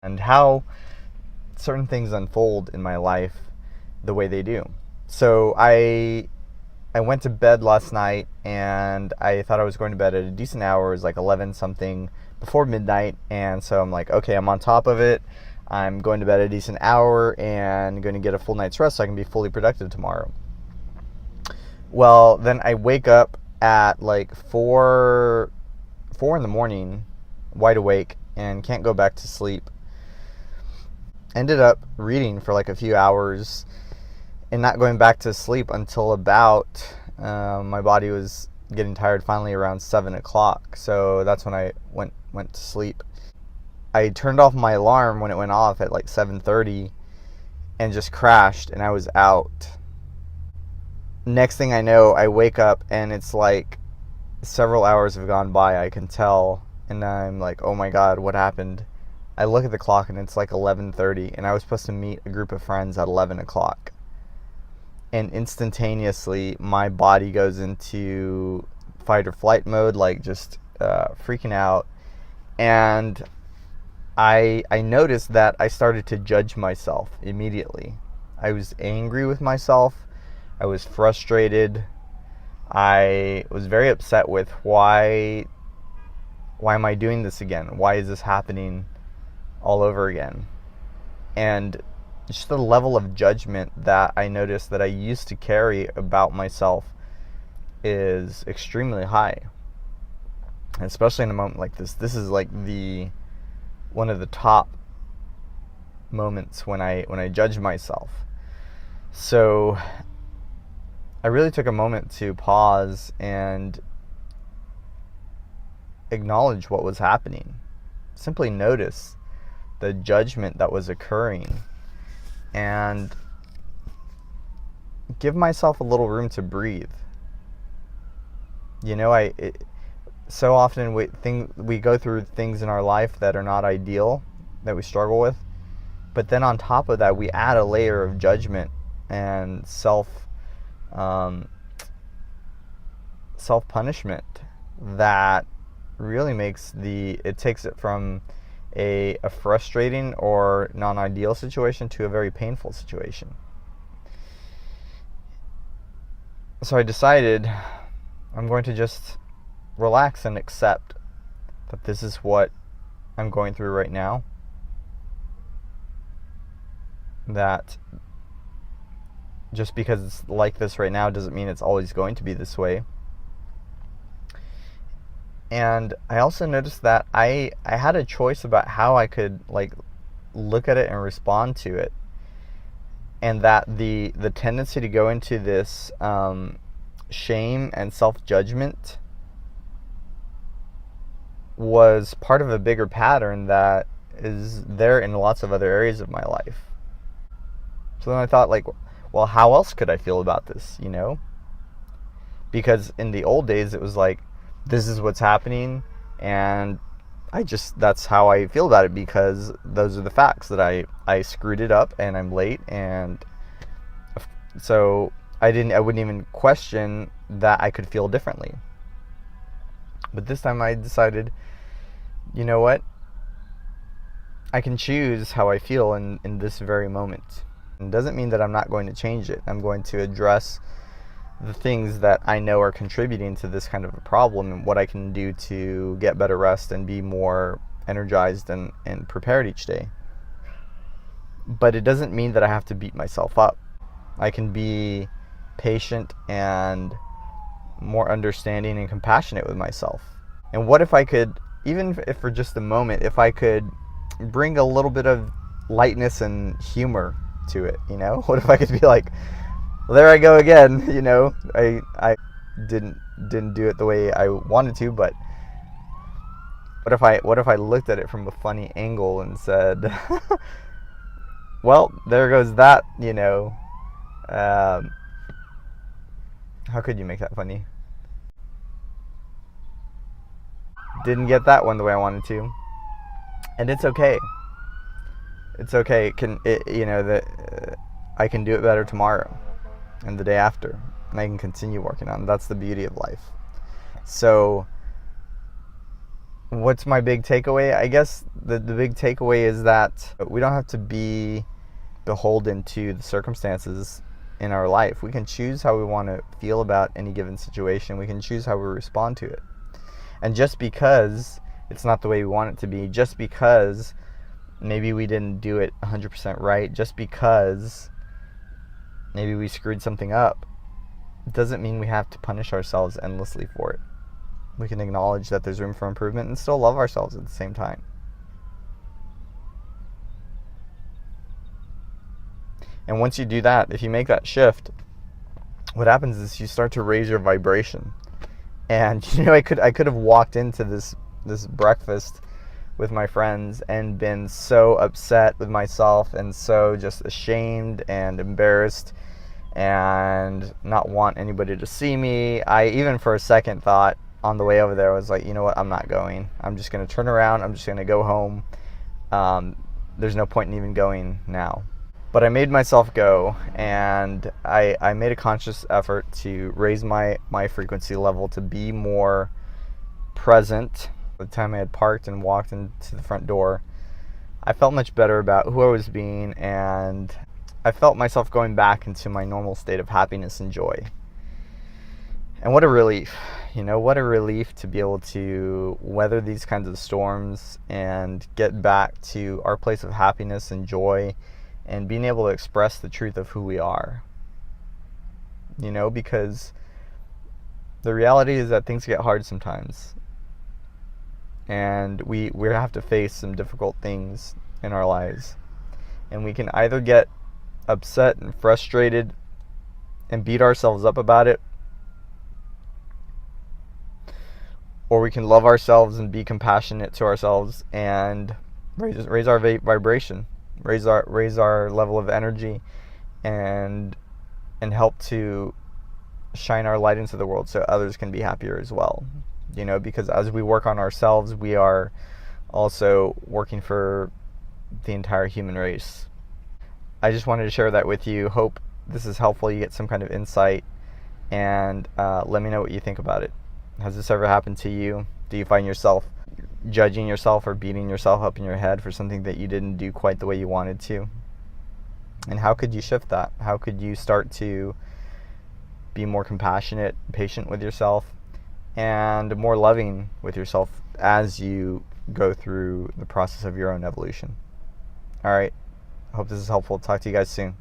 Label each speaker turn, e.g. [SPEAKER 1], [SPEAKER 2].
[SPEAKER 1] and how certain things unfold in my life the way they do. So I went to bed last night, and I thought I was going to bed at a decent hour. It was like 11 something, before midnight, and so I'm like, okay, I'm on top of it. I'm going to bed at a decent hour and going to get a full night's rest so I can be fully productive tomorrow. Well, then I wake up at like 4 in the morning, wide awake, and can't go back to sleep. Ended up reading for like a few hours and not going back to sleep until about my body was getting tired finally around 7 o'clock. So that's when I went to sleep. I turned off my alarm when it went off at like 7:30 and just crashed, and I was out. Next thing I know, I wake up and it's like several hours have gone by, I can tell, and I'm like, oh my god, what happened? I look at the clock and it's like 11:30, and I was supposed to meet a group of friends at 11 o'clock. And instantaneously, my body goes into fight or flight mode, like just freaking out. And I noticed that I started to judge myself immediately. I was angry with myself. I was frustrated. I was very upset with why am I doing this again? Why is this happening all over again? And just the level of judgment that I noticed that I used to carry about myself is extremely high. And especially in a moment like this. This is like one of the top moments when I judge myself. So I really took a moment to pause and acknowledge what was happening. Simply notice the judgment that was occurring and give myself a little room to breathe. You know, so often we go through things in our life that are not ideal, that we struggle with, but then on top of that we add a layer of judgment and self-punishment that really takes it from a frustrating or non-ideal situation to a very painful situation. So I decided I'm going to just relax and accept that this is what I'm going through right now. That just because it's like this right now doesn't mean it's always going to be this way. And I also noticed that I had a choice about how I could look at it and respond to it. And that the tendency to go into this shame and self-judgment was part of a bigger pattern that is there in lots of other areas of my life. So then I thought, well, how else could I feel about this, you know? Because in the old days, it was like, this is what's happening, and that's how I feel about it, because those are the facts, that I screwed it up, and I'm late, and so I wouldn't even question that I could feel differently. But this time I decided, you know what? I can choose how I feel in this very moment. It doesn't mean that I'm not going to change it. I'm going to address the things that I know are contributing to this kind of a problem, and what I can do to get better rest and be more energized and prepared each day. But it doesn't mean that I have to beat myself up. I can be patient and more understanding and compassionate with myself. And what if I could, even if for just a moment, if I could bring a little bit of lightness and humor to it, you know? What if I could be like, well, there I go again, you know? I didn't do it the way I wanted to, but what if I looked at it from a funny angle and said, well, there goes that, you know. How could you make that funny? Didn't get that one the way I wanted to. And it's okay. It's okay. I can do it better tomorrow and the day after, and I can continue working on it. That's the beauty of life. So What's my big takeaway? I guess the big takeaway is that we don't have to be beholden to the circumstances in our life. We can choose how we want to feel about any given situation. We can choose how we respond to it. And just because it's not the way we want it to be, just because maybe we didn't do it 100% right, just because maybe we screwed something up, doesn't mean we have to punish ourselves endlessly for it. We can acknowledge that there's room for improvement and still love ourselves at the same time. And once you do that, if you make that shift, what happens is you start to raise your vibration. And I could have walked into this breakfast with my friends and been so upset with myself and so just ashamed and embarrassed and not want anybody to see me. I even for a second thought on the way over there, I was like, you know what, I'm not going. I'm just going to turn around. I'm just going to go home. There's no point in even going now. But I made myself go, and I made a conscious effort to raise my frequency level, to be more present. By the time I had parked and walked into the front door, I felt much better about who I was being, and I felt myself going back into my normal state of happiness and joy. And what a relief, what a relief to be able to weather these kinds of storms and get back to our place of happiness and joy and being able to express the truth of who we are. Because the reality is that things get hard sometimes. And we have to face some difficult things in our lives. And we can either get upset and frustrated and beat ourselves up about it, or we can love ourselves and be compassionate to ourselves and raise our vibration, raise our level of energy, and help to shine our light into the world so others can be happier as well. Because as we work on ourselves, we are also working for the entire human race. I just wanted to share that with you. Hope this is helpful. You get some kind of insight, and let me know what you think about it. Has this ever happened to you? Do you find yourself judging yourself or beating yourself up in your head for something that you didn't do quite the way you wanted to? And how could you shift that? How could you start to be more compassionate, patient with yourself, and more loving with yourself as you go through the process of your own evolution? All right. I hope this is helpful. Talk to you guys soon.